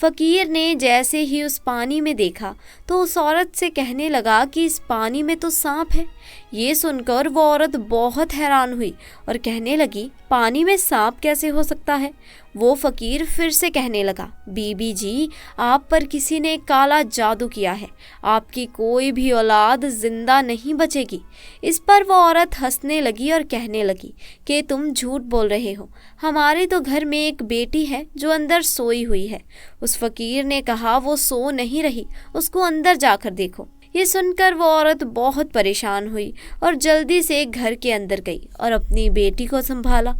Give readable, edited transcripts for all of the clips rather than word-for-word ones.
فقیر نے جیسے ہی اس پانی میں دیکھا تو اس عورت سے کہنے لگا کہ اس پانی میں تو سانپ ہے۔ یہ سن کر وہ عورت بہت حیران ہوئی اور کہنے لگی پانی میں سانپ کیسے ہو سکتا ہے؟ وہ فقیر پھر سے کہنے لگا بی بی جی، آپ پر کسی نے کالا جادو کیا ہے، آپ کی کوئی بھی اولاد زندہ نہیں بچے گی۔ اس پر وہ عورت ہنسنے لگی اور کہنے لگی کہ تم جھوٹ بول رہے ہو، ہمارے تو گھر میں ایک بیٹی ہے جو اندر سوئی ہوئی ہے۔ اس فقیر نے کہا وہ سو نہیں رہی، اس کو اندر جا کر دیکھو۔ یہ سن کر وہ عورت بہت پریشان ہوئی اور جلدی سے گھر کے اندر گئی اور اپنی بیٹی کو سنبھالا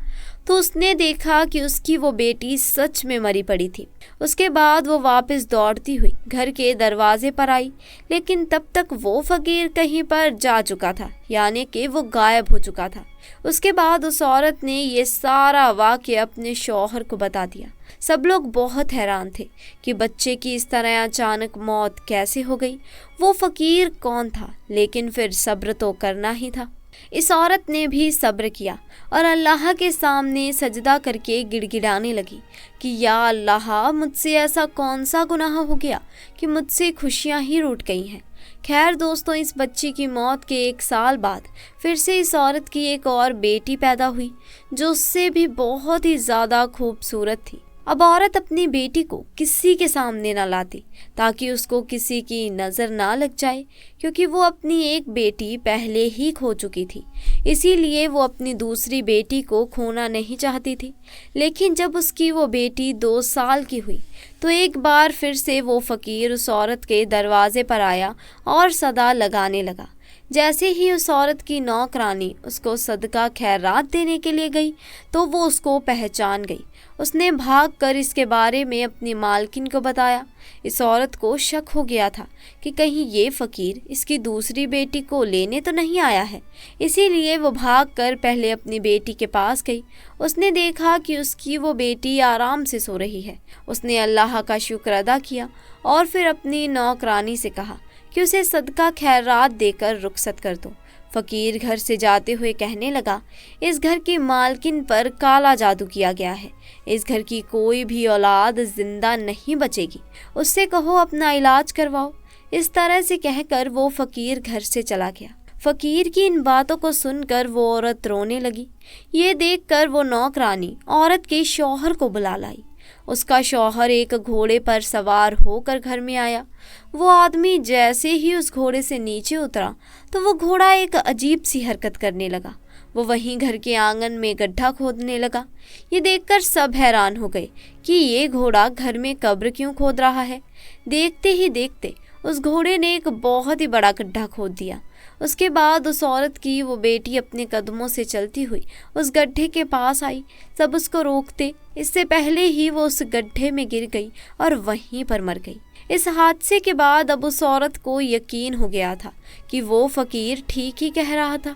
تو اس نے دیکھا کہ اس کی وہ بیٹی سچ میں مری پڑی تھی۔ اس کے بعد وہ واپس دوڑتی ہوئی گھر کے دروازے پر آئی، لیکن تب تک وہ فقیر کہیں پر جا چکا تھا، یعنی کہ وہ غائب ہو چکا تھا۔ اس کے بعد اس عورت نے یہ سارا واقعہ اپنے شوہر کو بتا دیا۔ سب لوگ بہت حیران تھے کہ بچے کی اس طرح اچانک موت کیسے ہو گئی، وہ فقیر کون تھا، لیکن پھر صبر تو کرنا ہی تھا۔ اس عورت نے بھی صبر کیا اور اللہ کے سامنے سجدہ کر کے گڑ گڑانے لگی کہ یا اللہ، مجھ سے ایسا کون سا گناہ ہو گیا کہ مجھ سے خوشیاں ہی روٹ گئی ہیں۔ خیر دوستوں، اس بچی کی موت کے 1 سال بعد پھر سے اس عورت کی ایک اور بیٹی پیدا ہوئی جو اس سے بھی بہت ہی زیادہ خوبصورت تھی۔ اب عورت اپنی بیٹی کو کسی کے سامنے نہ لاتی تاکہ اس کو کسی کی نظر نہ لگ جائے، کیونکہ وہ اپنی ایک بیٹی پہلے ہی کھو چکی تھی، اسی لیے وہ اپنی دوسری بیٹی کو کھونا نہیں چاہتی تھی۔ لیکن جب اس کی وہ بیٹی 2 سال کی ہوئی تو ایک بار پھر سے وہ فقیر اس عورت کے دروازے پر آیا اور صدا لگانے لگا۔ جیسے ہی اس عورت کی نوکرانی اس کو صدقہ خیرات دینے کے لیے گئی تو وہ اس کو پہچان گئی۔ اس نے بھاگ کر اس کے بارے میں اپنی مالکن کو بتایا۔ اس عورت کو شک ہو گیا تھا کہ کہیں یہ فقیر اس کی دوسری بیٹی کو لینے تو نہیں آیا ہے، اسی لیے وہ بھاگ کر پہلے اپنی بیٹی کے پاس گئی۔ اس نے دیکھا کہ اس کی وہ بیٹی آرام سے سو رہی ہے۔ اس نے اللہ کا شکر ادا کیا اور پھر اپنی نوکرانی سے کہا کہ اسے صدقہ خیرات دے کر رخصت کر دو۔ فقیر گھر سے جاتے ہوئے کہنے لگا اس گھر کی مالکن پر کالا جادو کیا گیا ہے، اس گھر کی کوئی بھی اولاد زندہ نہیں بچے گی، اس سے کہو اپنا علاج کرواؤ۔ اس طرح سے کہہ کر وہ فقیر گھر سے چلا گیا۔ فقیر کی ان باتوں کو سن کر وہ عورت رونے لگی۔ یہ دیکھ کر وہ نوکرانی عورت کے شوہر کو بلا لائی۔ اس کا شوہر ایک گھوڑے پر سوار ہو کر گھر میں آیا۔ وہ آدمی جیسے ہی اس گھوڑے سے نیچے اترا تو وہ گھوڑا ایک عجیب سی حرکت کرنے لگا۔ وہ وہیں گھر کے آنگن میں گڈھا کھودنے لگا۔ یہ دیکھ کر سب حیران ہو گئے کہ یہ گھوڑا گھر میں قبر کیوں کھود رہا ہے۔ دیکھتے ہی دیکھتے اس گھوڑے نے ایک بہت ہی بڑا گڈھا کھود دیا۔ اس کے بعد اس عورت کی وہ بیٹی اپنے قدموں سے چلتی ہوئی اس گڈھے کے پاس آئی۔ سب اس کو روکتے اس سے پہلے ہی وہ اس گڈھے میں گر گئی اور وہیں پر مر گئی۔ اس حادثے کے بعد اب اس عورت کو یقین ہو گیا تھا کہ وہ فقیر ٹھیک ہی کہہ رہا تھا۔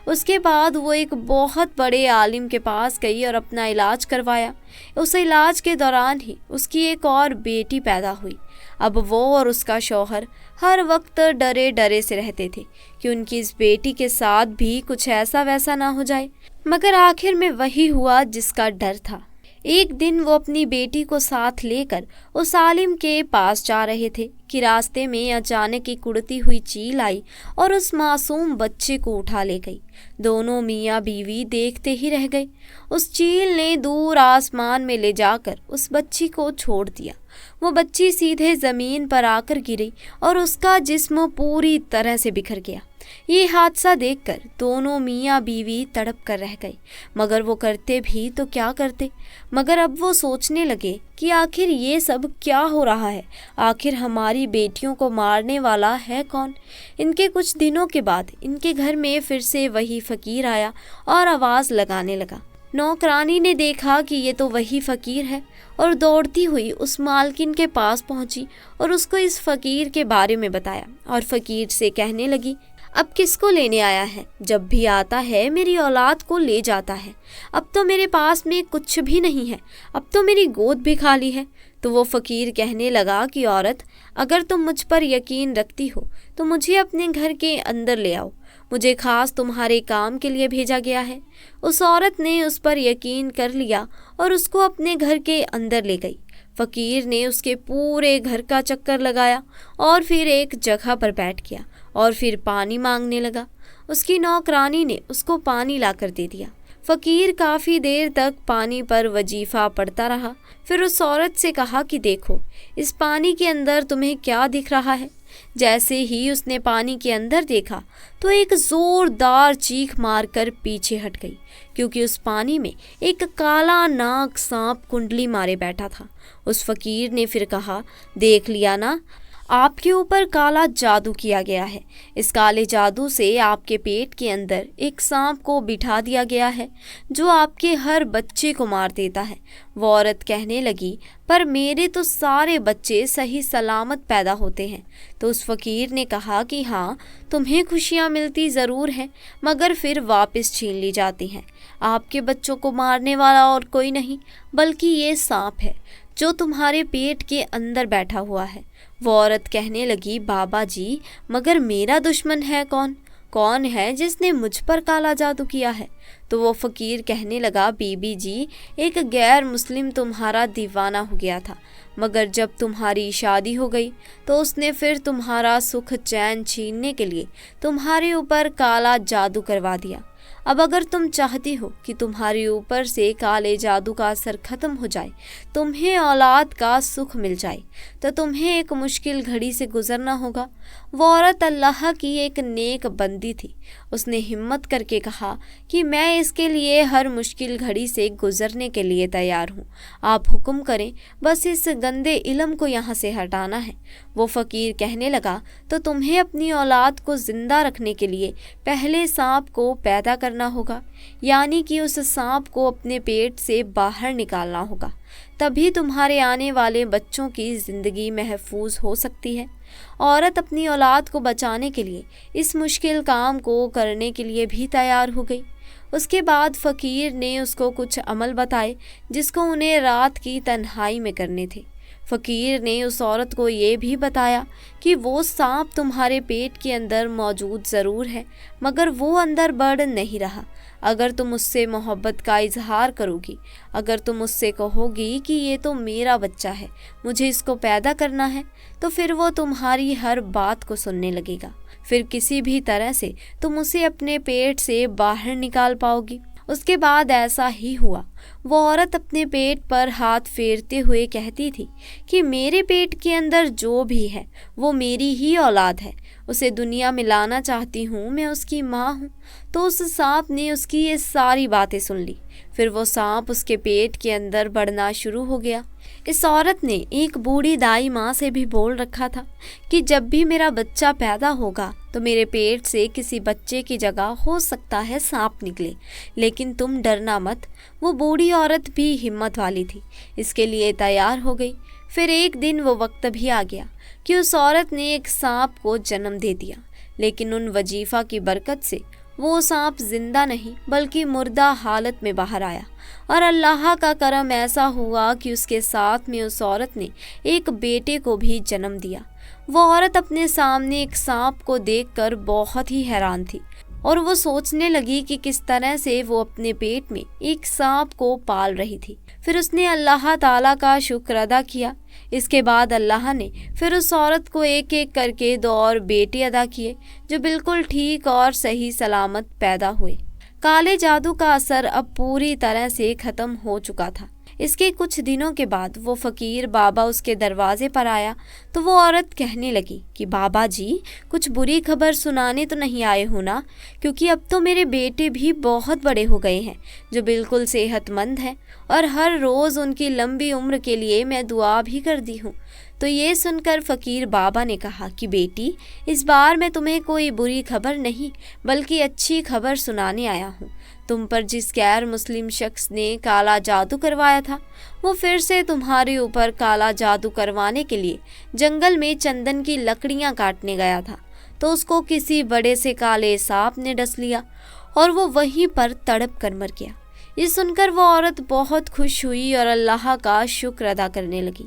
اس کے بعد وہ ایک بہت بڑے عالم کے پاس گئی اور اپنا علاج کروایا۔ اس علاج کے دوران ہی اس کی ایک اور بیٹی پیدا ہوئی۔ اب وہ اور اس کا شوہر ہر وقت ڈرے ڈرے سے رہتے تھے کہ ان کی اس بیٹی کے ساتھ بھی کچھ ایسا ویسا نہ ہو جائے، مگر آخر میں وہی ہوا جس کا ڈر تھا۔ ایک دن وہ اپنی بیٹی کو ساتھ لے کر اس عالم کے پاس جا رہے تھے کہ راستے میں اچانک ایک اڑتی ہوئی چیل آئی اور اس معصوم بچے کو اٹھا لے گئی۔ دونوں میاں بیوی دیکھتے ہی رہ گئے۔ اس چیل نے دور آسمان میں لے جا کر اس بچی کو چھوڑ دیا۔ وہ بچی سیدھے زمین پر آ کر گری اور اس کا جسم پوری طرح سے بکھر گیا۔ یہ حادثہ دیکھ کر دونوں میاں بیوی تڑپ کر رہ گئے، مگر وہ کرتے بھی تو کیا کرتے۔ مگر اب وہ سوچنے لگے کہ آخر یہ سب کیا ہو رہا ہے، آخر ہماری بیٹیوں کو مارنے والا ہے کون؟ ان کے کچھ دنوں کے بعد ان کے گھر میں پھر سے وہی فقیر آیا اور آواز لگانے لگا۔ نوکرانی نے دیکھا کہ یہ تو وہی فقیر ہے اور دوڑتی ہوئی اس مالکن کے پاس پہنچی اور اس کو اس فقیر کے بارے میں بتایا اور فقیر سے کہنے لگی اب کس کو لینے آیا ہے؟ جب بھی آتا ہے میری اولاد کو لے جاتا ہے، اب تو میرے پاس میں کچھ بھی نہیں ہے، اب تو میری گود بھی خالی ہے۔ تو وہ فقیر کہنے لگا کہ عورت، اگر تم مجھ پر یقین رکھتی ہو تو مجھے اپنے گھر کے اندر لے آؤ، مجھے خاص تمہارے کام کے لیے بھیجا گیا ہے۔ اس عورت نے اس پر یقین کر لیا اور اس کو اپنے گھر کے اندر لے گئی۔ فقیر نے اس کے پورے گھر کا چکر لگایا اور پھر ایک جگہ پر بیٹھ گیا اور پھر پانی مانگنے لگا۔ اس کی نوکرانی نے اس کو پانی لا کر دے دیا۔ فقیر کافی دیر تک پانی پر وظیفہ پڑھتا رہا، پھر اس عورت سے کہا کہ دیکھو اس پانی کے اندر تمہیں کیا دکھ رہا ہے؟ جیسے ہی اس نے پانی کے اندر دیکھا تو ایک زوردار چیخ مار کر پیچھے ہٹ گئی، کیونکہ اس پانی میں ایک کالا ناک سانپ کنڈلی مارے بیٹھا تھا۔ اس فقیر نے پھر کہا، دیکھ لیا نا، آپ کے اوپر کالا جادو کیا گیا ہے۔ اس کالے جادو سے آپ کے پیٹ کے اندر ایک سانپ کو بٹھا دیا گیا ہے جو آپ کے ہر بچے کو مار دیتا ہے۔ وہ عورت کہنے لگی، پر میرے تو سارے بچے صحیح سلامت پیدا ہوتے ہیں۔ تو اس فقیر نے کہا کہ ہاں، تمہیں خوشیاں ملتی ضرور ہیں، مگر پھر واپس چھین لی جاتی ہیں۔ آپ کے بچوں کو مارنے والا اور کوئی نہیں بلکہ یہ سانپ ہے جو تمہارے پیٹ کے اندر بیٹھا ہوا ہے۔ وہ عورت کہنے لگی، بابا جی، مگر میرا دشمن ہے کون ہے جس نے مجھ پر کالا جادو کیا ہے؟ تو وہ فقیر کہنے لگا، بی بی جی، ایک غیر مسلم تمہارا دیوانہ ہو گیا تھا، مگر جب تمہاری شادی ہو گئی تو اس نے پھر تمہارا سکھ چین چھیننے کے لیے تمہارے اوپر کالا جادو کروا دیا۔ اب اگر تم چاہتی ہو کہ تمہارے اوپر سے کالے جادو کا اثر ختم ہو جائے، تمہیں اولاد کا سکھ مل جائے، تو تمہیں ایک مشکل گھڑی سے گزرنا ہوگا۔ وہ عورت اللہ کی ایک نیک بندی تھی۔ اس نے ہمت کر کے کہا کہ میں اس کے لیے ہر مشکل گھڑی سے گزرنے کے لیے تیار ہوں، آپ حکم کریں، بس اس گندے علم کو یہاں سے ہٹانا ہے۔ وہ فقیر کہنے لگا، تو تمہیں اپنی اولاد کو زندہ رکھنے کے لیے پہلے سانپ کو پیدا کرنا ہوگا، یعنی کہ اس سانپ کو اپنے پیٹ سے باہر نکالنا ہوگا، تبھی تمہارے آنے والے بچوں کی زندگی محفوظ ہو سکتی ہے۔ عورت اپنی اولاد کو بچانے کے لیے اس مشکل کام کو کرنے کے لیے بھی تیار ہو گئی۔ اس کے بعد فقیر نے اس کو کچھ عمل بتائے جس کو انہیں رات کی تنہائی میں کرنے تھے۔ فقیر نے اس عورت کو یہ بھی بتایا کہ وہ سانپ تمہارے پیٹ کے اندر موجود ضرور ہے، مگر وہ اندر بڑھ نہیں رہا۔ اگر تم اس سے محبت کا اظہار کرو گی، اگر تم اس سے کہو گی کہ یہ تو میرا بچہ ہے، مجھے اس کو پیدا کرنا ہے، تو پھر وہ تمہاری ہر بات کو سننے لگے گا۔ پھر کسی بھی طرح سے تم اسے اپنے پیٹ سے باہر نکال پاؤ گی۔ اس کے بعد ایسا ہی ہوا۔ وہ عورت اپنے پیٹ پر ہاتھ پھیرتے ہوئے کہتی تھی کہ میرے پیٹ کے اندر جو بھی ہے وہ میری ہی اولاد ہے، اسے دنیا میں لانا چاہتی ہوں، میں اس کی ماں ہوں۔ تو اس سانپ نے اس کی یہ ساری باتیں سن لی۔ پھر وہ سانپ اس کے پیٹ کے اندر بڑھنا شروع ہو گیا۔ اس عورت نے ایک بوڑھی دائی ماں سے بھی بول رکھا تھا کہ جب بھی میرا بچہ پیدا ہوگا تو میرے پیٹ سے کسی بچے کی جگہ ہو سکتا ہے سانپ نکلے، لیکن تم ڈرنا مت۔ وہ بوڑھی عورت بھی ہمت والی تھی، اس کے لیے تیار ہو گئی۔ پھر ایک دن وہ وقت بھی آ گیا کہ اس عورت نے ایک سانپ کو جنم دے دیا، لیکن ان وظیفہ کی برکت سے وہ سانپ زندہ نہیں بلکہ مردہ حالت میں باہر آیا، اور اللہ کا کرم ایسا ہوا کہ اس کے ساتھ میں اس عورت نے ایک بیٹے کو بھی جنم دیا۔ وہ عورت اپنے سامنے ایک سانپ کو دیکھ کر بہت ہی حیران تھی، اور وہ سوچنے لگی کہ کس طرح سے وہ اپنے پیٹ میں ایک سانپ کو پال رہی تھی۔ پھر اس نے اللہ تعالیٰ کا شکر ادا کیا۔ اس کے بعد اللہ نے پھر اس عورت کو ایک ایک کر کے 2 اور بیٹے عطا کیے جو بالکل ٹھیک اور صحیح سلامت پیدا ہوئے۔ کالے جادو کا اثر اب پوری طرح سے ختم ہو چکا تھا۔ اس کے کچھ دنوں کے بعد وہ فقیر بابا اس کے دروازے پر آیا تو وہ عورت کہنے لگی کہ بابا جی، کچھ بری خبر سنانے تو نہیں آئے ہو نا؟ کیونکہ اب تو میرے بیٹے بھی بہت بڑے ہو گئے ہیں جو بالکل صحت مند ہیں، اور ہر روز ان کی لمبی عمر کے لیے میں دعا بھی کرتی ہوں۔ تو یہ سن کر فقیر بابا نے کہا کہ بیٹی، اس بار میں تمہیں کوئی بری خبر نہیں بلکہ اچھی خبر سنانے آیا ہوں۔ تم پر جس غیر مسلم شخص نے کالا جادو کروایا تھا وہ پھر سے تمہارے اوپر کالا جادو کروانے کے لیے جنگل میں چندن کی لکڑیاں کاٹنے گیا تھا، تو اس کو کسی بڑے سے کالے سانپ نے ڈس لیا اور وہ وہیں پر تڑپ کر مر گیا۔ یہ سن کر وہ عورت بہت خوش ہوئی اور اللہ کا شکر ادا کرنے لگی۔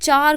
4